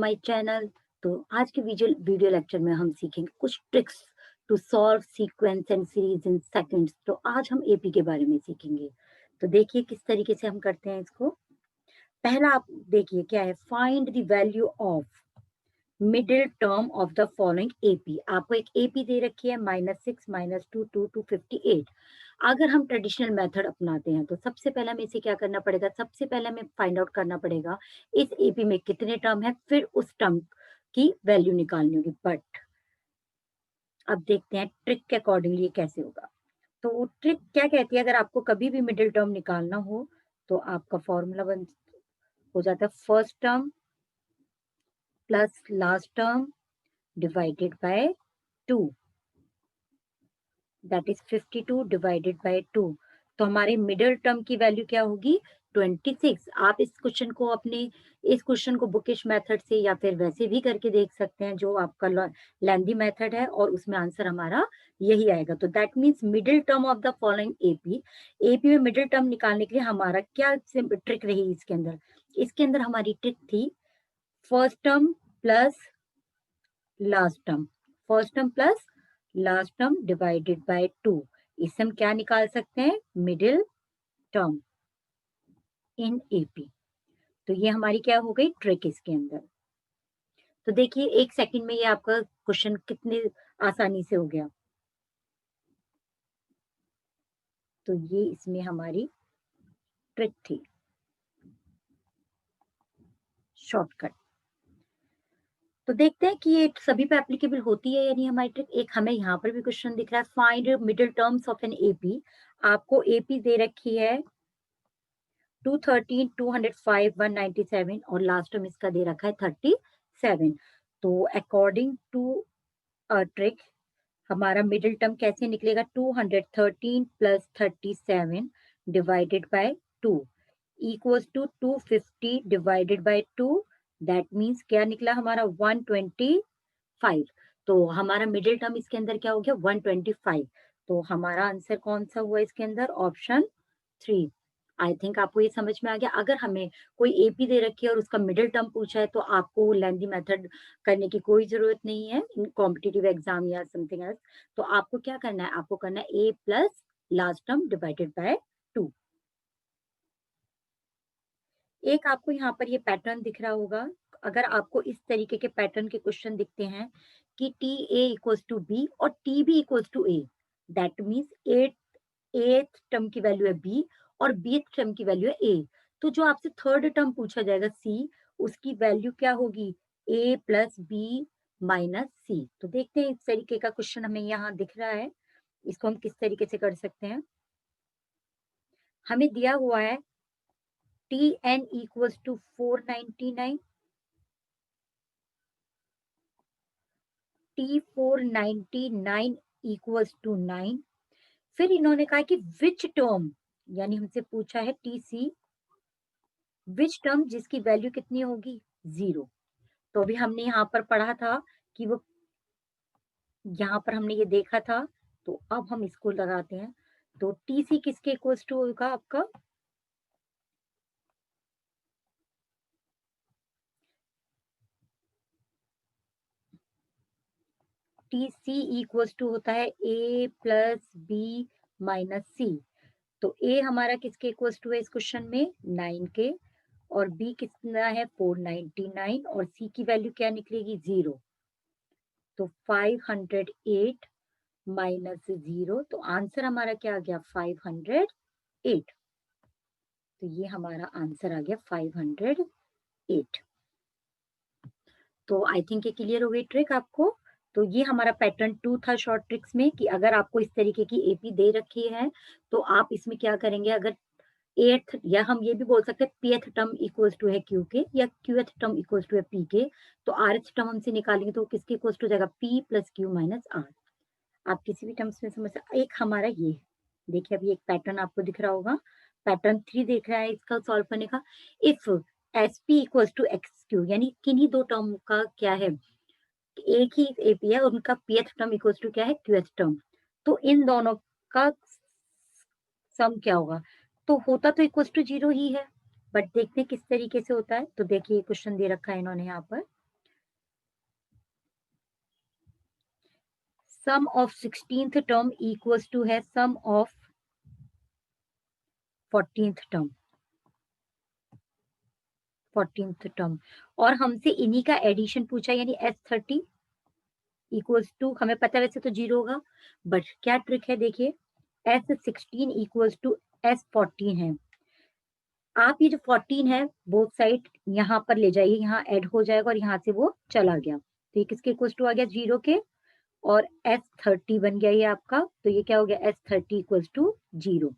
My channel. तो आज के वीडियो लेक्चर में हम सीखेंगे कुछ tricks to solve sequence and series in seconds. तो आज हम एपी के बारे में सीखेंगे। तो देखिए किस तरीके से हम करते हैं इसको। पहला आप देखिए क्या है, find the value of middle term of the following AP. आपको एक एपी दे रखी है -6 -2 2 258। अगर हम ट्रेडिशनल मेथड अपनाते हैं तो सबसे पहले हमें इसे क्या करना पड़ेगा, सबसे पहले हमें फाइंड आउट करना पड़ेगा इस एपी में कितने टर्म है, फिर उस टर्म की वैल्यू निकालनी होगी। बट अब देखते हैं ट्रिक के अकॉर्डिंगली कैसे होगा। तो ट्रिक क्या कहती है, अगर आपको कभी भी मिडिल टर्म निकालना हो तो आपका फॉर्मूला बन हो जाता है first term plus last term divided by 2, that is 52 divided by 2। तो हमारे मिडिल टर्म की वैल्यू क्या होगी, 26। आप इस क्वेश्चन को बुकिश मेथड से या फिर वैसे भी करके देख सकते हैं, जो आपका लेंदी मेथड है, और उसमें आंसर हमारा यही आएगा। तो that means middle term of the following AP में मिडिल टर्म निकालने के लिए हमारा क्या ट्रिक रही इसके अंदर हमारी ट्रिक थी first term plus last term, first term plus last term divided by 2। इससे हम क्या निकाल सकते हैं, मिडिल टर्म इन एपी। तो ये हमारी क्या हो गई ट्रिक इसके अंदर। तो देखिए 1 सेकंड में ये आपका क्वेश्चन कितने आसानी से हो गया। तो ये इसमें हमारी ट्रिक थी, शॉर्टकट। तो देखते हैं कि ये सभी पे एप्लीकेबल होती है यानी हमारी ट्रिक। एक हमें यहाँ पर भी क्वेश्चन दिख रहा है, find middle terms of an AP. आपको एपी दे रखी है 213, 205, 197 और लास्ट टर्म इसका दे रखा है 37। तो अकॉर्डिंग टू ट्रिक हमारा मिडिल टर्म कैसे निकलेगा, 213 plus 37 divided by 2 equals to 250 divided by 2। That means क्या निकला हमारा 125। तो हमारा मिडिल टर्म इसके अंदर क्या हो गया 125। तो हमारा आंसर कौन सा हुआ इसके अंदर, ऑप्शन 3। आई थिंक आपको ये समझ में आ गया। अगर हमें कोई एपी दे रखी है और उसका मिडिल टर्म पूछा है तो आपको लेंदी मेथड करने की कोई जरूरत नहीं है इन कॉम्पिटिटिव एग्जाम या समथिंग एल्स। तो आपको क्या करना है, आपको करना है a plus last term divided by 2। एक आपको यहाँ पर ये पैटर्न दिख रहा होगा। अगर आपको इस तरीके के पैटर्न के क्वेश्चन दिखते हैं कि T A equals to B और T B equals to A, that means ath term की वैल्यू है बी और बीथ टर्म की वैल्यू है ए। तो जो आपसे थर्ड टर्म पूछा जाएगा सी, उसकी वैल्यू क्या होगी, ए प्लस बी माइनस सी। तो देखते हैं इस तरीके का क्वेश्चन हमें यहाँ दिख रहा है, इसको हम किस तरीके से कर सकते हैं। हमें दिया हुआ है T N equals to 499, T 499 equals to 9। फिर इन्होंने कहा कि विच टर्म, यानी हमसे पूछा है टी सी, विच टर्म जिसकी वैल्यू कितनी होगी 0। तो अभी हमने यहाँ पर पढ़ा था कि वो, यहाँ पर हमने ये देखा था। तो अब हम इसको लगाते हैं। तो टी सी किसके इक्वल्स टू होगा आपका, टी सी इक्वल्स टू होता है ए प्लस बी माइनस सी। तो ए हमारा किसके इक्वल्स टू है इस क्वेश्चन में 9 के, और बी कितना है 499, और सी की वैल्यू क्या निकलेगी 0। तो 508 माइनस 0, तो आंसर हमारा क्या आ गया 508। तो ये हमारा आंसर आ गया 508। तो आई थिंक ये क्लियर हो गई ट्रिक आपको। तो ये हमारा पैटर्न 2 था शॉर्ट ट्रिक्स में, कि अगर आपको इस तरीके की एपी दे रखी है तो आप इसमें क्या करेंगे, अगर एथ या हम ये भी बोल सकते हैं पीएथ टर्म इक्वल्स टू है क्यू के, या क्यूएथ टर्म इक्वल्स टू है पी के, तो आरएथ टर्म हमसे निकालेंगे तो किसके इक्वल्स टू जाएगा P plus Q minus R. आप किसी भी टर्म्स में समझ सकते। एक हमारा ये देखिए, अभी एक पैटर्न आपको दिख रहा होगा, पैटर्न 3 देख रहा है इसका सॉल्व करने का। If S P equals to X Q, यानी किन्हीं दो टर्म का क्या है, एक ही एपी है, उनका पीएथ टर्म इक्वल्स टू क्या है क्यूएथ टर्म। तो इन दोनों का सम क्या होगा, तो होता तो इक्वल्स टू 0 ही है, बट देखते हैं किस तरीके से होता है। तो देखिए क्वेश्चन दे रखा है इन्होंने यहाँ पर, sum of 16th term equals to है sum of 14th term, 14th term, और हमसे इन्हीं का एडिशन पूछा, यानी S30 इक्वल्स टू, हमें पता है वैसे तो 0 होगा, बट क्या ट्रिक है देखिए, S16 इक्वल्स टू S14 है। आप ये जो 14 है बोथ साइड यहाँ पर ले जाइए, यहाँ ऐड हो जाएगा और यहाँ से वो चला गया, तो ये किसके इक्वल्स टू आ गया 0 के, और S30 बन गया ये आपका, तो ये क्या हो गया S30 इक्वल्स टू 0।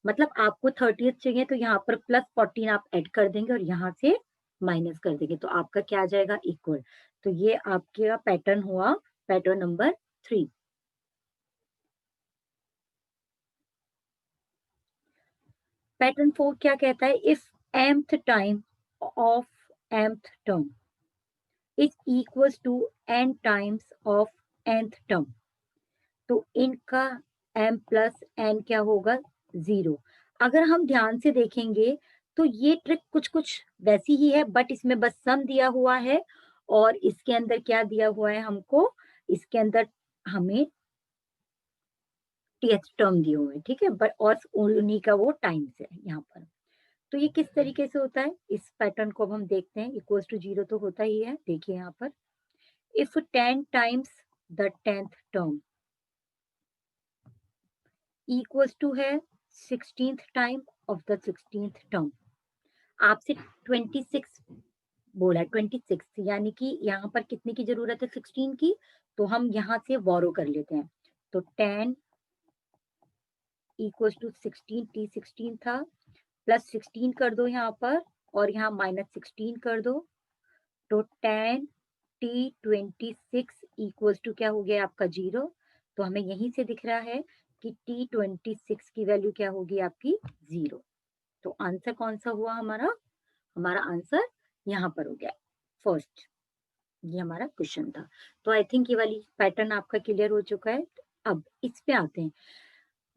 मतलब आपको 30th चाहिए तो यहाँ पर +14 आप ऐड कर देंगे और यहाँ से माइनस कर देंगे, तो आपका क्या आ जाएगा इक्वल। तो ये आपका पैटर्न हुआ, पैटर्न नंबर 3। पैटर्न 4 क्या कहता है, if mth time of mth term is equals to n times of nth term, तो इनका m प्लस n क्या होगा 0। अगर हम ध्यान से देखेंगे तो ये ट्रिक कुछ कुछ वैसी ही है, बट इसमें बस सम दिया हुआ है और इसके अंदर क्या दिया हुआ है हमको, इसके अंदर हमें th टर्म दिए हुए हैं, ठीक है, बट और उन्हीं का वो टाइम्स है यहाँ पर। तो ये किस तरीके से होता है, इस पैटर्न को अब हम देखते हैं। इक्वल्स टू 0 तो होता ही है, देखिए यहाँ पर, if 10 times the 10th term equals to है 16th time of the 16th term, आपसे 26 बोला, 26, यानी कि यहाँ पर कितने की जरूरत है 16 की, तो हम यहाँ से बोरो कर लेते हैं, तो 10 इक्वल्स टू 16, T16 था, प्लस 16 कर दो यहाँ पर और यहाँ -16 कर दो, तो 10 T26 इक्वल्स टू क्या हो गया आपका 0। तो हमें यहीं से दिख रहा है कि T26 की वैल्यू क्या होगी आपकी 0। तो आंसर कौन सा हुआ हमारा, हमारा आंसर यहाँ पर हो गया फर्स्ट। ये हमारा क्वेश्चन था। तो आई थिंक ये वाली पैटर्न आपका क्लियर हो चुका है। अब इस पे आते हैं,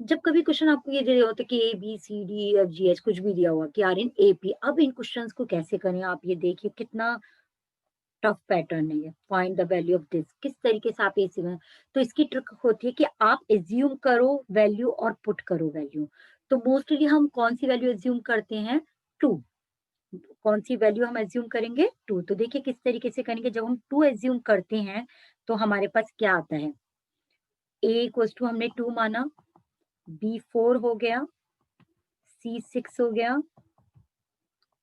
जब कभी क्वेश्चन आपको ये दिया होता है कि ABCDEFGH कुछ भी दिया हुआ कि आर इन AP, अब इन क्वेश्चंस को कैसे करें, आप ये देखिए कितना टफ पैटर्न है ये, find the value of this, किस तरीके से आप ऐसे में, तो इसकी ट्रिक होती है कि आप एज्यूम करो वैल्यू और पुट करो वैल्यू। तो मोस्टली हम कौन सी वैल्यू एज्यूम करते हैं, 2। कौन सी वैल्यू हम एज्यूम करेंगे, 2। तो देखिए किस तरीके से करेंगे, जब हम 2 एज्यूम करते हैं तो हमारे पास क्या आता है, A इक्वल्स टू हमने 2 माना, B 4 हो गया, C 6 हो गया,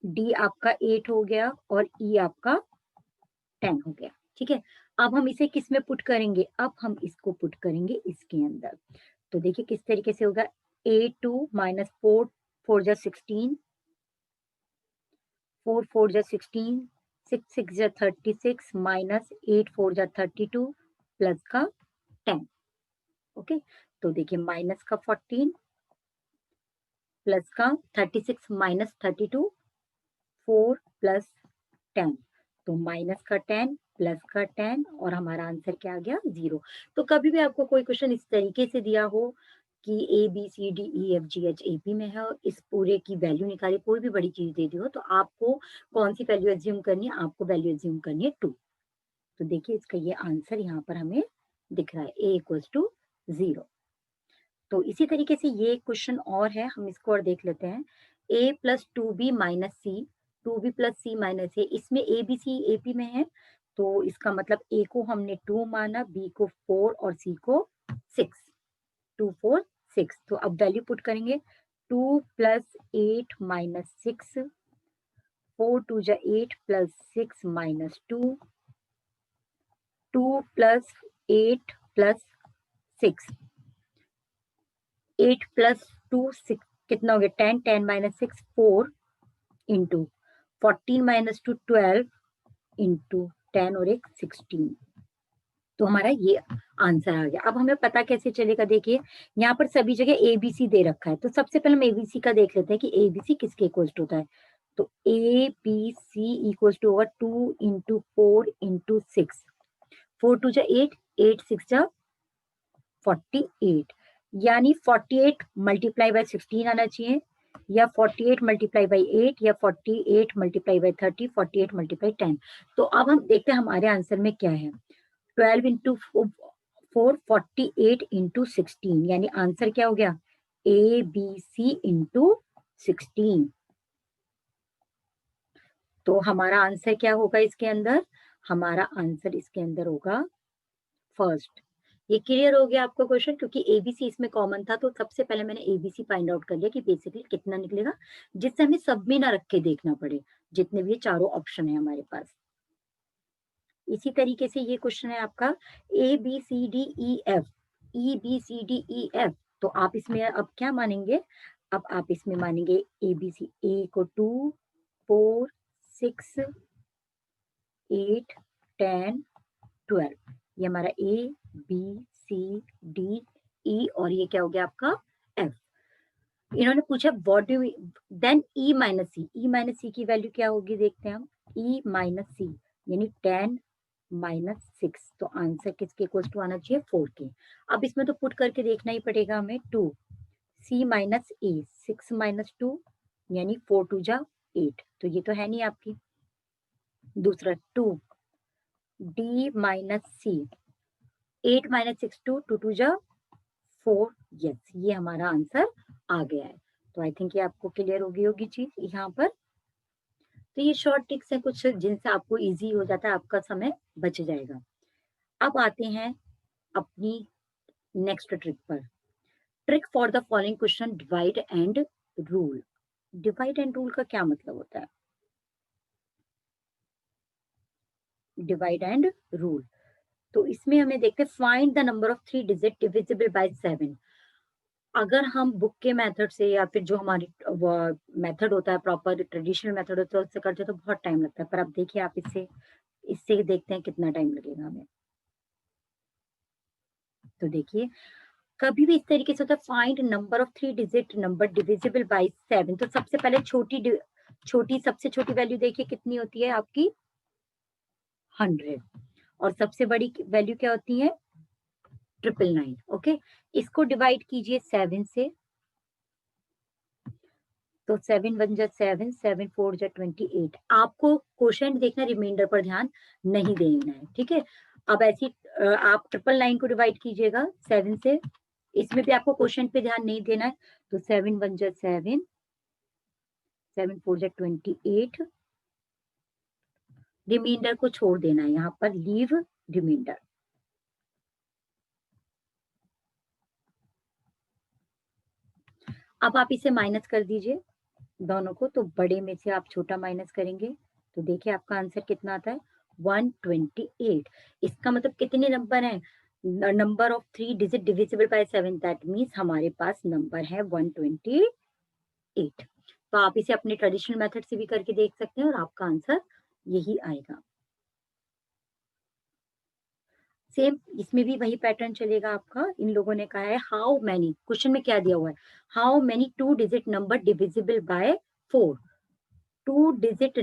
D आपका 8 हो गया और E आपका 10 हो गया, ठीक है। अब हम इसे किस में पुट करेंगे, अब हम इसको पुट करेंगे इसके अंदर। तो देखिए किस तरीके से होगा, A2 -4 4 जा 16, 4 4 जा 16, 6 6 जा 36, -8 4 जा 32, प्लस का 10। ओके, तो देखिए माइनस का 14 प्लस का 36 -32, 4 प्लस 10, तो माइनस का 10 प्लस का 10 और हमारा आंसर क्या आ गया 0। तो कभी भी आपको कोई क्वेश्चन इस तरीके से दिया हो कि ABCDEFGH AP में है और इस पूरे की वैल्यू निकालिए, कोई भी बड़ी चीज दे दी हो, तो आपको कौन सी वैल्यू एज्यूम करनी है, आपको वैल्यू एज्यूम करनी है 2। तो देखिए इसका ये आंसर यहाँ पर हमें दिख रहा है, A इक्वल्स टू 0। तो इसी तरीके से ये क्वेश्चन और है, हम इसको और देख लेते हैं। A plus 2B minus C, 2B plus C minus A, इसमें ABC AP में है, तो इसका मतलब A को हमने 2 माना, B को 4 और C को 6, 2 4 6। तो अब वैल्यू पुट करेंगे, 2 प्लस 8 माइनस 6, 4 2 जा 8 plus 6 minus 2, 2 plus 8 plus 6, 8 plus 2 6, कितना हो गया 10, 10 माइनस 6 4 इंटू 14 माइनस 2 12 इंटू 10 और एक 16। तो हमारा ये आंसर आ गया। अब हमें पता कैसे चलेगा, देखिए यहाँ पर सभी जगह ABC दे रखा है, तो सबसे पहले हम ABC का देख लेते हैं कि ABC किसके इक्वल्स टू होता है। तो ABC इक्वल्स टू होगा 2 इंटू 4 इंटू 6, 4 2 जा 8, 8 6 जा 48, यानी 48 मल्टीप्लाई बाय 16 आना चाहिए, या 48 मल्टीप्लाई बाय 8, या 48 मल्टीप्लाई बाय 30, 48 मल्टीप्लाई 10। तो अब हम देखते हैं हमारे आंसर में क्या है, 12 इंटू 448 इंटू 16, यानी आंसर क्या हो गया, ABC इंटू 16। तो हमारा आंसर क्या होगा इसके अंदर, हमारा आंसर इसके अंदर होगा फर्स्ट। ये क्लियर हो गया आपको क्वेश्चन, क्योंकि एबीसी इसमें कॉमन था, तो सबसे पहले मैंने एबीसी फाइंड आउट कर लिया कि बेसिकली कितना निकलेगा, जिससे हमें सब में ना रख के देखना पड़े, जितने भी ये चारों ऑप्शन है हमारे पास। इसी तरीके से ये क्वेश्चन है आपका A B C D E F, E B C D E F. तो आप इसमें अब क्या मानेंगे, अब आप इसमें मानेंगे ए बी सी, ए को 2 4 6 8 10 12, ये हमारा ए बी सी डी ई, और ये क्या हो गया आपका एफ। इन्होंने पूछा what do then E minus C, E minus C की वैल्यू क्या होगी देखते हैं हम, ई माइनस सी यानी 10 माइनस 6, तो आंसर किसके इक्वल टू आना चाहिए 4 के। अब इसमें तो पुट करके देखना ही पड़ेगा हमें, 2 सी माइनस ए, 6 माइनस 2 यानी 4 2 जा 8, तो ये तो है नहीं आपकी। दूसरा 2 डी माइनस सी, 8 माइनस 6 2 2 2 जा 4, यस ये हमारा आंसर आ गया है। तो आई थिंक ये आपको क्लियर हो गई होगी चीज यहाँ पर। तो ये शॉर्ट ट्रिक्स है कुछ जिनसे आपको इजी हो जाता है, आपका समय बच जाएगा। अब आते हैं अपनी नेक्स्ट ट्रिक पर। Trick for the following question divide and rule. Divide and rule का क्या मतलब होता है, डिवाइड एंड रूल, तो इसमें हमें देखते हैं find the number of 3 digit divisible by 7। अगर हम बुक के मेथड से या फिर जो हमारी मेथड होता है प्रॉपर ट्रेडिशनल मेथड होता है उससे करते हैं तो बहुत टाइम लगता है, पर अब देखिए आप इससे इससे देखते हैं कितना टाइम लगेगा हमें। तो देखिए कभी भी इस तरीके से होता है, find number of 3 digit number divisible by 7, तो सबसे पहले छोटी सबसे छोटी वैल्यू देखिए कितनी होती है आपकी 100, और सबसे बड़ी वैल्यू क्या होती है 999। ओके, इसको डिवाइड कीजिए 7 से, तो 7 1 जा 7, 7 4 जा 28। आपको क्वोशंट देखना, रिमाइंडर पर ध्यान नहीं देना है, ठीक है। अब ऐसी आप 999 को डिवाइड कीजिएगा 7 से, इसमें भी आपको क्वोशंट पे ध्यान नहीं देना है, तो 7 1 जा 7, 7 4 जा 28, रिमाइंडर को छोड़ देना है यहाँ पर, लीव रिमाइंडर। अब आप इसे माइनस कर दीजिए दोनों को, तो बड़े में से आप छोटा माइनस करेंगे, तो देखिए आपका आंसर कितना आता है 128। इसका मतलब कितने नंबर हैं, number of 3 digit divisible by 7, that means हमारे पास नंबर है 128। तो आप इसे अपने ट्रेडिशनल मेथड से भी करके देख सकते हैं और आपका आंसर यही आएगा। सेम इसमें भी वही पैटर्न चलेगा आपका। इन लोगों ने कहा है हाउ मैनी, क्वेश्चन में क्या दिया हुआ है, how many 2 digit number divisible by 4। 2 digit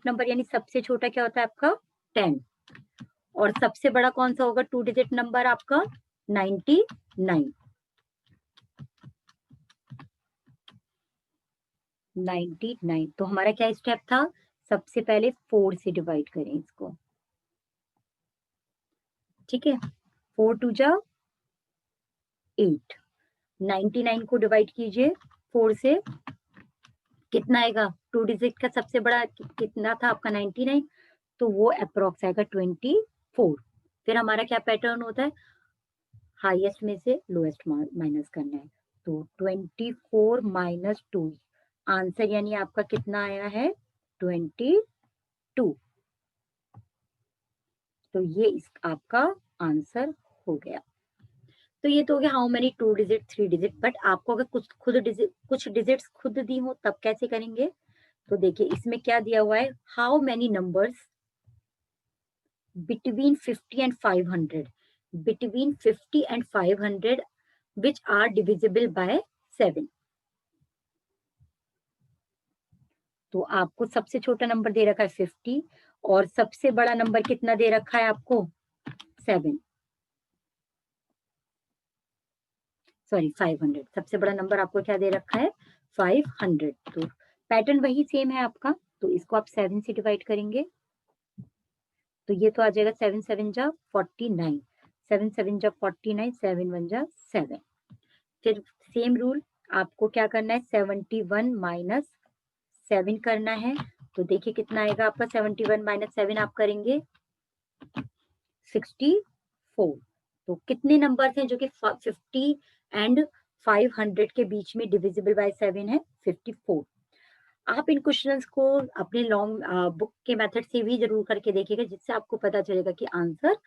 number यानी सबसे छोटा क्या होता है आपका 10, और सबसे बड़ा कौन सा होगा 2 डिजिट नंबर आपका 99। 99, तो हमारा क्या स्टेप था, सबसे पहले 4 से डिवाइड करें इसको, ठीक है, 4 2 जा 8, 99 को डिवाइड कीजिए 4 से, कितना आएगा 2 डिजिट का सबसे बड़ा कितना था आपका 99, तो वो अप्रोक्स आएगा 24। फिर हमारा क्या पैटर्न होता है, हाईएस्ट में से लोएस्ट माइनस करना है, तो 24 माइनस 2, आंसर यानी आपका कितना आया है 22। तो ये इस आपका आंसर हो गया। तो ये तो हो गया how many 2 digit 3 digit, but आपको अगर कुछ डिजिट्स खुद दी हो तब कैसे करेंगे, तो देखिए इसमें क्या दिया हुआ है, how many numbers between 50 and 500, between 50 and 500 which are divisible by 7। तो आपको सबसे छोटा नंबर दे रखा है 50 और सबसे बड़ा नंबर कितना दे रखा है आपको 7, सॉरी 500, सबसे बड़ा नंबर आपको क्या दे रखा है 500। तो पैटर्न वही सेम है आपका, तो इसको आप 7 से डिवाइड करेंगे, तो ये तो आ जाएगा 7 7 जा 49, 7 7 जा 49, 7 1 जा 7। फिर सेम रूल, आपको क्या करना है, 71 माइनस 7 करना है। तो देखिए कितना आएगा आपका, 71 माइनस 7 आप करेंगे 64। तो कितने नंबर्स हैं जो कि 50 एंड 500 के बीच में डिविजिबल बाय 7 है, 54। आप इन क्वेश्चंस को अपने लॉन्ग बुक के मेथड से भी जरूर करके देखिएगा, जिससे आपको पता चलेगा कि आंसर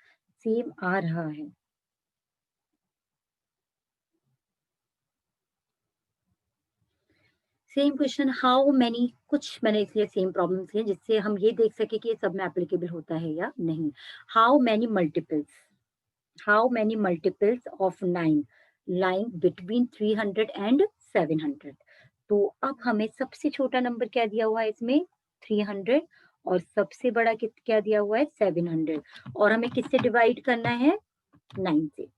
सेम आ रहा है। सेम क्वेश्चन, हाउ मैनी, कुछ मैंने इसलिए सेम प्रॉब्लम्स लिए जिससे हम ये देख सके कि ये सब में एप्लीकेबल होता है या नहीं। How many multiples, how many multiples of 9 lying between 300 and 700। तो अब हमें सबसे छोटा नंबर क्या दिया हुआ है इसमें, 300, और सबसे बड़ा क्या दिया हुआ है, 700, और हमें किससे डिवाइड करना है, 9 से।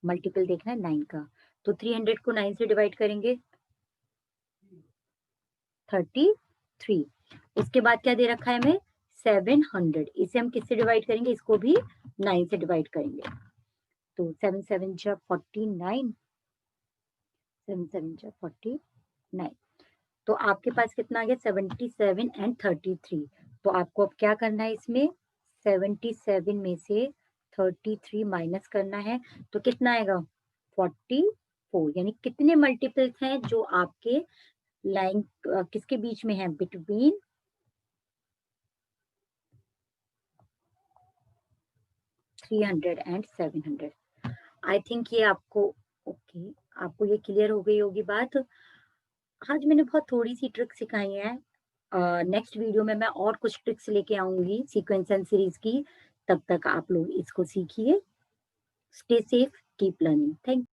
मल्टीपल देखना है 9 का, तो 300 को 9 से डिवाइड करेंगे 33। उसके बाद क्या दे रखा है हमें, 700, इसे हम किससे डिवाइड करेंगे, इसको भी 9 से डिवाइड करेंगे। तो 7 7 जा 49, 7 7 जा 49। तो आपके पास कितना आ गया, 77 एंड 33। तो आपको अब क्या करना है इसमें, 77 में से 33 माइनस करना है, तो कितना आएगा, 44। यानी कितने मल्टीपल्स हैं जो आपके लाइन किसके बीच में है, बिटवीन 300 एंड 700। आई थिंक ये आपको, ओके, आपको ये क्लियर हो गई होगी बात। आज मैंने बहुत थोड़ी सी ट्रिक सिखाई है, नेक्स्ट वीडियो में मैं और कुछ ट्रिक्स लेके आऊंगी सीक्वेंस एंड सीरीज की। तब तक आप लोग इसको सीखिए। Stay safe, keep learning. Thank